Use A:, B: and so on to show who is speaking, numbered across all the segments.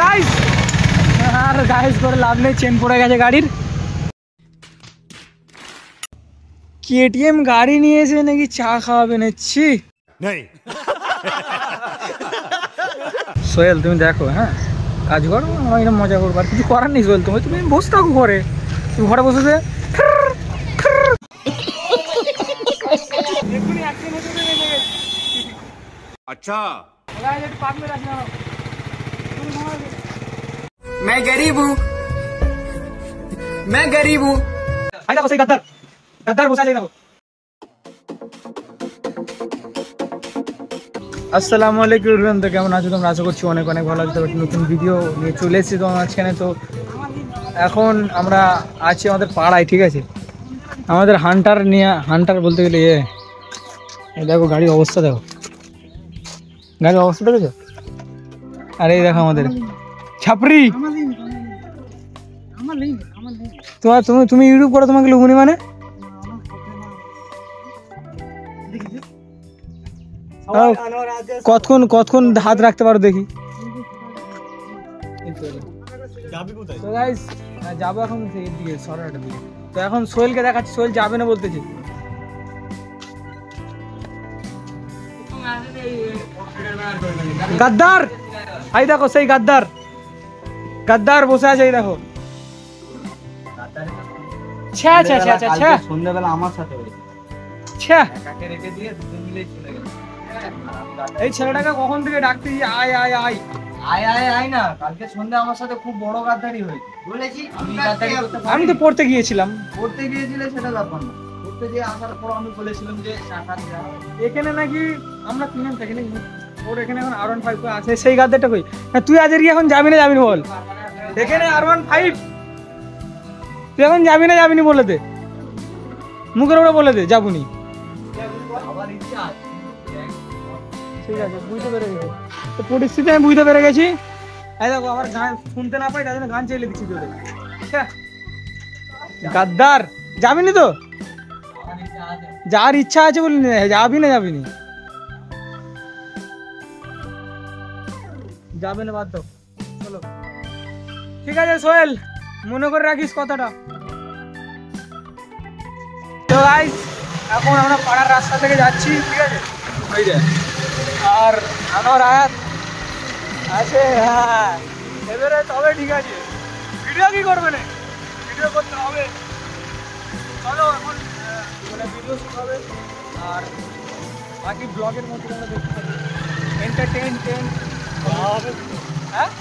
A: Guys আর guys করে লাভ নেই, chain পড়ে গেছে গাড়ির। কেটিএম গাড়ি নিয়ে এসে নাকি চা খাওয়াবে নিচ্ছি। সোহেল তুমি দেখো, হ্যাঁ কাজ করো, আমার এরকম মজা করবো, আর কিছু করার নেই সোহেল। তুমি বসে থাকো ঘরে, তুমি ঘরে বসেছে।
B: अच्छा
A: मैं गरीब हूँ, मैं गरीब हूँ। देखो सही गद्दार, गद्दार बसा देखो। আসসালামু আলাইকুম এভরিওয়ান, তো কেমন আছো তোমরা? আশা করছি অনেক অনেক ভালো আছো। নতুন ভিডিও নিয়ে চলে এসেছি তোমার মাঝখানে। তো এখন আমরা আছি আমাদের পাড়ায়, ঠিক আছে? আমাদের হান্টার নিয়ে, হান্টার বলতে গেলে দেখো গাড়ির অবস্থা, দেখো গাড়ির অবস্থা দেখেছো? আরে দেখো আমাদের ছাপরি। তোমার তুমি তুমি ইউটিউব করো, তোমাকে লুবনি মানে কতক্ষণ কতক্ষণ হাত রাখতে পারো দেখি। যাবো এখন দিকে সরাটার দিকে। তো এখন সোহেলকে দেখাচ্ছি, সোহেল যাবে না বলতেছে। গাদ্দার, এই দেখো সেই গাদ্দার, গাদ্দার বসে আছে, এই দেখো।
C: সন্ধ্যাবেলা আমার সাথে
A: এই ছেলেটাকে কখন থেকে ডাকতে আয় আয় আয়
C: আয় আয় আয় না, কালকে সন্ধ্যা আমার সাথে খুব বড় গাদ্দারি হয়েছে বলেছি।
A: আমি তো পড়তে গিয়েছিলাম।
C: পড়তে গিয়েছিলে সেটা ব্যাপার না, পড়তে গিয়ে আসার পর আমি বলেছিলাম যে
A: এখানে নাকি আমরা কিনেন থাকি নাকি, ওর এখানে এখন R15 আছে, সেই গাদ্দারটা কই? হ্যাঁ তুই আজকে এখন যাবি না যাবি না বল? এখানে R15 তুই এখন যাবি না যাবি না বলে দে, মুখের উপরে বলে দে যাবুনি। ঠিক আছে, বুঝতে পেরে গেছি তো পরিস্থিতি, আমি বুঝতে পেরে গেছি। এই দেখো আবার গান শুনতে না পাই, তার জন্য গান চাইলে দিচ্ছি তোদের। গাদ্দার যাবি না তো? যার ইচ্ছা আছে বলি যাবি না যাবি না, যাবে না বাদ দাও, চলো। ঠিক আছে সোহেল, মনে করে রাখিস কথাটা। তো গাইস এখন আমরা পাড়ার রাস্তা থেকে যাচ্ছি, ঠিক আছে? ওই যে আর আমার আয়াত আছে, হ্যাঁ এবারে তবে ঠিক আছে। ভিডিও কি করবে না, ভিডিও করতে হবে। চলো এখন মানে ভিডিও শুরু হবে, আর বাকি ব্লগের মধ্যে আমরা দেখতে পাবো এন্টারটেইন হবে। হ্যাঁ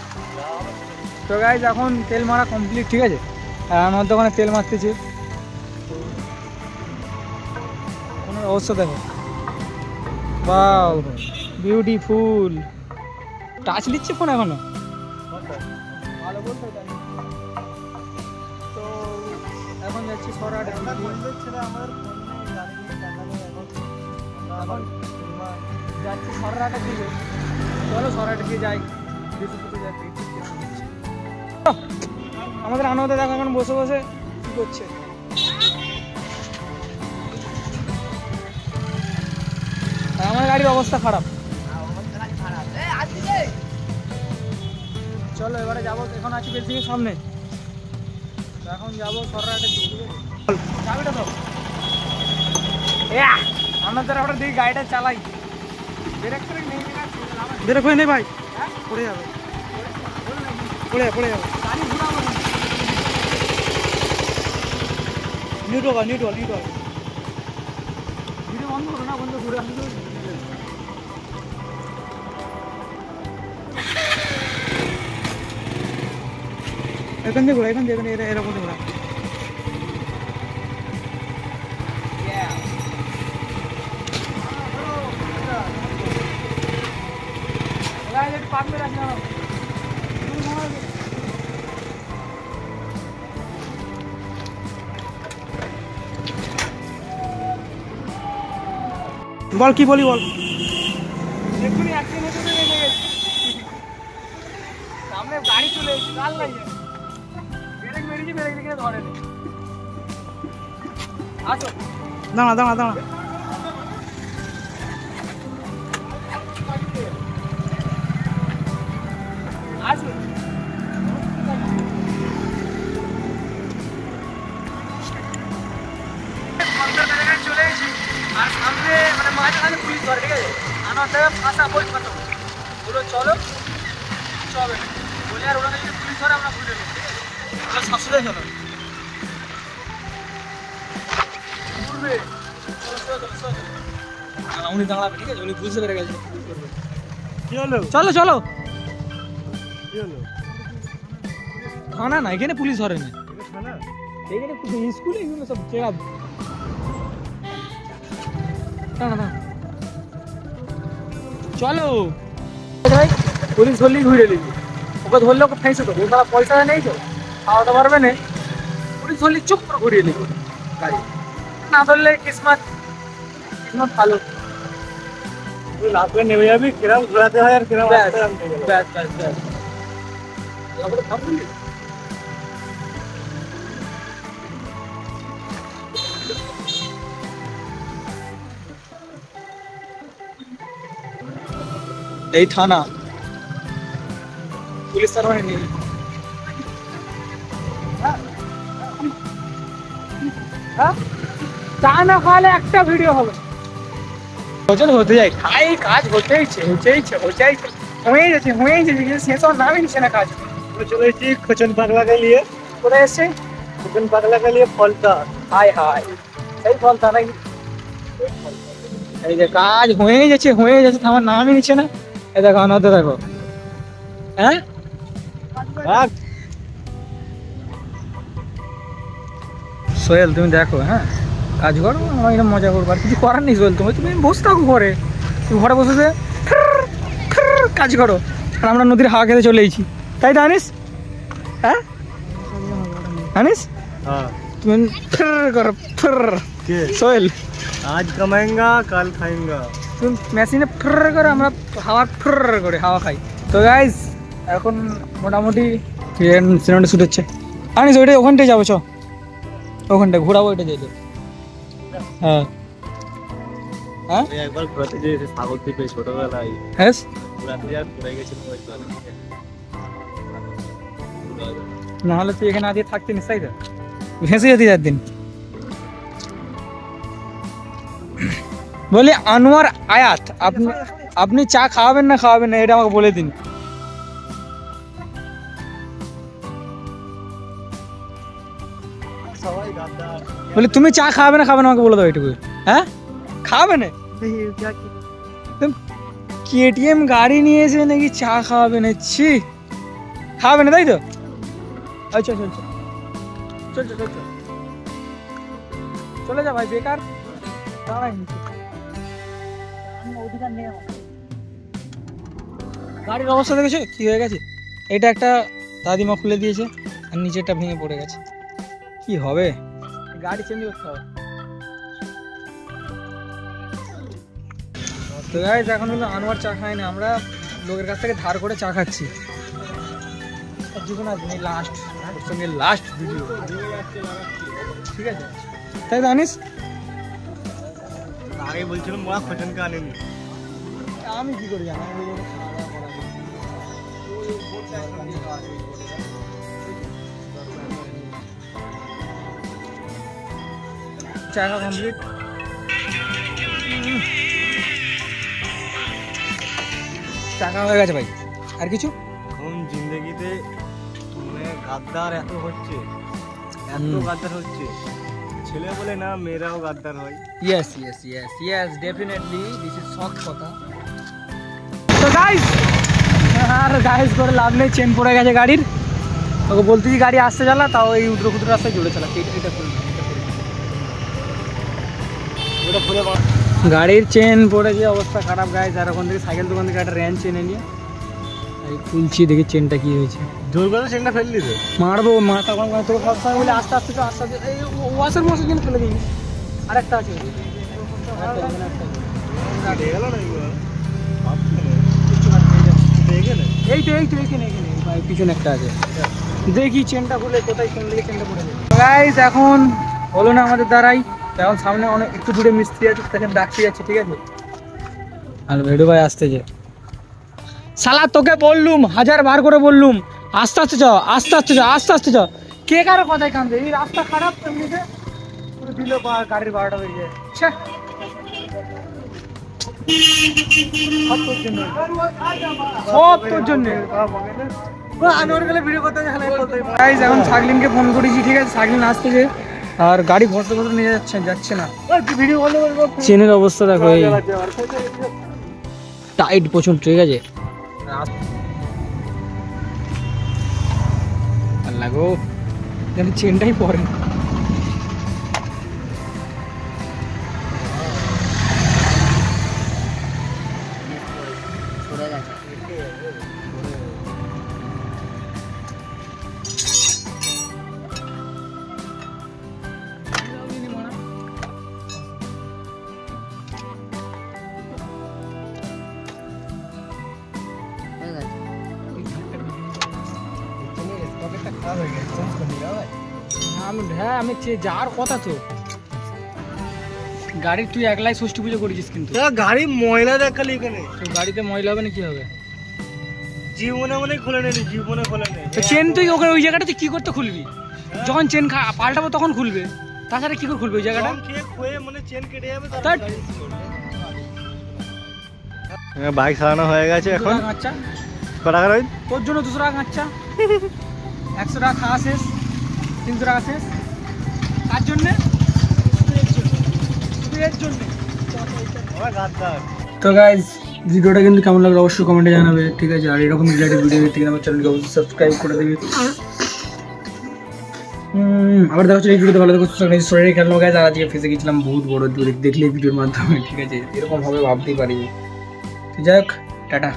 A: তো গাইস এখন তেল মারা কমপ্লিট, ঠিক আছে? আর আমার দোকানে তেল মারতেছি, কোনো অবস্থা দেখো, ওয়াও বিউটিফুল। টাচ নিচ্ছে ফোন এখনো, ভালো বলতে। তো এখন যাচ্ছি সরাট, এখন যাচ্ছি সরাটের দিকে। চলো সরাটের দিকে যাই। আমাদের আনন্দে দেখো এখন বসে বসে কি করছে। আমার গাড়ির অবস্থা খারাপ। চলো এবারে যাবো, এখন আছি বেলসিংয়ের সামনে, এখন যাবো সররাটের দিকে। যাবিটা তো আমাদের আমরা দেখি গাড়িটা চালাই, ব্রেক হয়ে নেই ভাই, পড়ে যাবে, পড়ে যাবে। গাড়ি ঘুরাবো, নিউট্রাল ভিডিও বন্ধ করো না, বন্ধ ঘুরে আসবে। এখান থেকে ঘোরা, এখান থেকে এরকম ঘোরা। বল কি বলি বল। এক্ষুনি অ্যাক্সিডেন্ট হতে লেগে গেছে, সামনে গাড়ি চলে এসেছে, গাল লাগে, ব্রেক মেরেছি, ব্রেক দিকে ধরেনি। আসো, দাঁড়া দাঁড়া দাঁড়া। আসো ওনার থেকে ফাঁসা বই কথা বলো চলো চবে না বলে আর ওনাকে যদি পুলিশ ধরে আমরা ঘুরে নেব ঠিক আছে আমরা শাশুড়ে চলো ঘুরবে উনি দাঁড়াবে ঠিক আছে উনি বুঝতে পেরে গেছে
C: কি হলো?
A: চলো চলো
C: কি হলো?
A: থানা না এখানে পুলিশ ধরে না
C: থানা?
A: এখানে স্কুলে এগুলো সব চেরা না না চলো ভাই পুলিশ ধরলেই ঘুরে নিবি ওকে ধরলে ওকে ফাঁসে দেবো ওরা পয়সা নেই তো খাওয়াতে পারবে না পুলিশ ধরলে চুপ করে ঘুরিয়ে নিবি গাড়ি না ধরলে কিসমত ভালো
C: তুই রাতে নেমে যাবি কিরম ঘোরাতে হয় আর কিরম
A: ব্যাস
C: আসতে হয়।
A: ব্যাস ব্যাস ব্যাস তারপরে থামবি এই থানা পুলিশ তার মানে নেই চা না খাওয়ালে একটা ভিডিও হবে ওজন হতে যায় খাই কাজ হতেইছে হয়ে যাচ্ছে কিন্তু শেষ আর নামই নিচ্ছে না কাজ
C: मैं चले थी खचन पगला के लिए
A: করে এসছে
C: खचन पगला के लिए फलता
A: হায় হায় সেই ফলটা নাকি এই যে কাজ হয়ে যাচ্ছে আমার নামই নিচ্ছে না এই দেখো আনতে দেখো হ্যাঁ
C: भाग
A: সোহেল তুমি দেখো হ্যাঁ কাজ করো আমরা এরকম মজা করবো আর কিছু করার নেই সোহেল তুমি বসে থাকো ঘরে তুমি ঘরে বসে কাজ করো আর আমরা নদীর হাওয়া খেতে চলে এসেছি তাই তো আনিস হ্যাঁ আনিস
C: हाँ
A: তুমি করো
C: के
A: সোহেল
C: आज कमाएंगा कल खाएंगा
A: তুমি মেশিনে করে আমরা হাওয়া করে হাওয়া খাই তো গাইজ এখন মোটামুটি সিনেমাটা শুট হচ্ছে আনিস ওইটাই ওখানটায় যাবো চ ওখানটায় ঘোরাবো ওইটা যেতে হ্যাঁ হ্যাঁ
C: मैं एक बार घुराते যেতে সাগর দ্বীপে ছোটবেলায়
A: হ্যাঁ
C: ঘুরাতে যা ঘুরে গেছিলাম ওইবার
A: নাহলে তুই এখানে আজকে থাকতে নিস তাই তো ভেসে যেতে একদিন বলি আনোয়ার আয়াত আপনি চা খাওয়াবেন না এটা আমাকে বলে দিন
C: সবাই গাদ্দা
A: বলি তুমি চা খাওয়াবে না আমাকে বলে দাও এটুকু হ্যাঁ খাওয়াবে না
C: क्या
A: কেটিএম গাড়ি নিয়ে এসে নাকি চা খাওয়াবে না ছি খাওয়াবে না তাই তো আচ্ছা চল চলে যা ভাই বেকার দাঁড়াই গাড়ির অবস্থা দেখেছো কি হয়ে গেছে এটা একটা দাদিমা খুলে দিয়েছে আর নিচেরটা ভেঙে পড়ে গেছে কি হবে গাড়ি চেঞ্জ করতে হবে তো গাইস এখন হলো আনোয়ার চা খাই না আমরা লোকের কাছ থেকে ধার করে চা খাচ্ছি জীবন আজকে লাস্ট সঙ্গে লাস্ট ভিডিও ঠিক আছে তাই জানিস
C: আগে বলছিলাম মা খোঁজন কা আনেনি
A: আমি কি করি জানো চা খা কমপ্লিট টাকা হয়ে গেছে ভাই আর কিছু
C: এখন জিন্দগিতে মানে গাদ্দার এত হচ্ছে গাদ্দার হচ্ছে ছেলে বলে না মেয়েরাও গাদ্দার হয়
A: ইয়েস ডেফিনেটলি দিস ইজ সৎ কথা তো গাইস করে লাভ নেই চেন পড়ে গেছে গাড়ির ওকে বলতেছি গাড়ি আসতে চালা তাও এই উদ্র ক্ষুদ্র রাস্তায় জুড়ে চালা এটা
C: খুলে
A: গাড়ির চেন পড়ে গিয়ে অবস্থা খারাপ গাইস আর ওখান থেকে সাইকেল দোকান থেকে একটা র্যান চেনে নিয়ে এই খুলছি দেখি চেনটা কি হয়েছে
C: জোর করে চেনটা ফেলে দিতে
A: মারবো মাথা কম করে তোকে সবসময় বলে আস্তে আস্তে এই ওয়াশার যেন ফেলে দিই আরেকটা আছে
C: গেল না
A: এই তো এখানে পিছনে একটা আছে দেখি চেনটা খুলে কোথায় কোন দিকে চেনটা পড়ে যায় গাইস এখন হলো না আমাদের দ্বারাই এখন সামনে অনেক একটু দূরে মিস্ত্রি আছে তাকে ডাকতে যাচ্ছে ঠিক আছে আর ভেডু ভাই আসতে যে শালা তোকে বললুম 1000 বার করে বললুম আস্তে আস্তে যাও কে কারো কথায় কান্দে এই রাস্তা খারাপ এমনিতে পুরো দিল গাড়ির 12টা বেজে যায় সব তোর জন্য। গাইস এখন সাগলিনকে ফোন করেছি, ঠিক আছে, সাগলিন আসতেছে আর গাড়ি ঘষতে ঘষতে নিয়ে যাচ্ছে না। চেনের অবস্থা দেখো, এই টাইট প্রচুর, ঠিক আছে। লাগো চেনটাই পরে। হ্যাঁ আমি যাওয়ার কথা তো, গাড়ি তুই একলাই ষষ্ঠী পুজো করেছিস, কিন্তু
C: গাড়ি ময়লা দেখালি এখানে।
A: গাড়িতে ময়লা হবে না, কি হবে?
C: জীবনে মানে খুলে নেই, জীবনে খুলে নেই।
A: চেন তুই ওখানে ওই জায়গাটা তুই কি করতে খুলবি? যখন চেন পাল্টাবো তখন খুলবে, তাছাড়া কি করে খুলবে ওই জায়গাটা?
C: মানে চেন কেটে যাবে। বাইক সারানো হয়ে গেছে এখন।
A: আচ্ছা
C: টাকা রইল
A: তোর জন্য 200 টাকা আচ্ছা 100 টাকা খাওয়া শেষ, 300 টাকা শেষ। কার জন্যে? তো গাইজ ভিডিওটা কিন্তু কেমন লাগলো অবশ্যই কমেন্টে জানাবে, ঠিক আছে। আর এরকম রিলেটেড ভিডিও দেখতে আমার চ্যানেলকে অবশ্যই সাবস্ক্রাইব করে দেবে। আবার দেখা হচ্ছে এই ভিডিওতে, ভালো থাকো, শরীরে খেলনো গাইজ। আর আজকে ফেসে গেছিলাম বহুত বড় দূরে, দেখলে ভিডিওর মাধ্যমে, ঠিক আছে, এরকম হবে ভাবতেই পারি। যাই হোক, টাটা।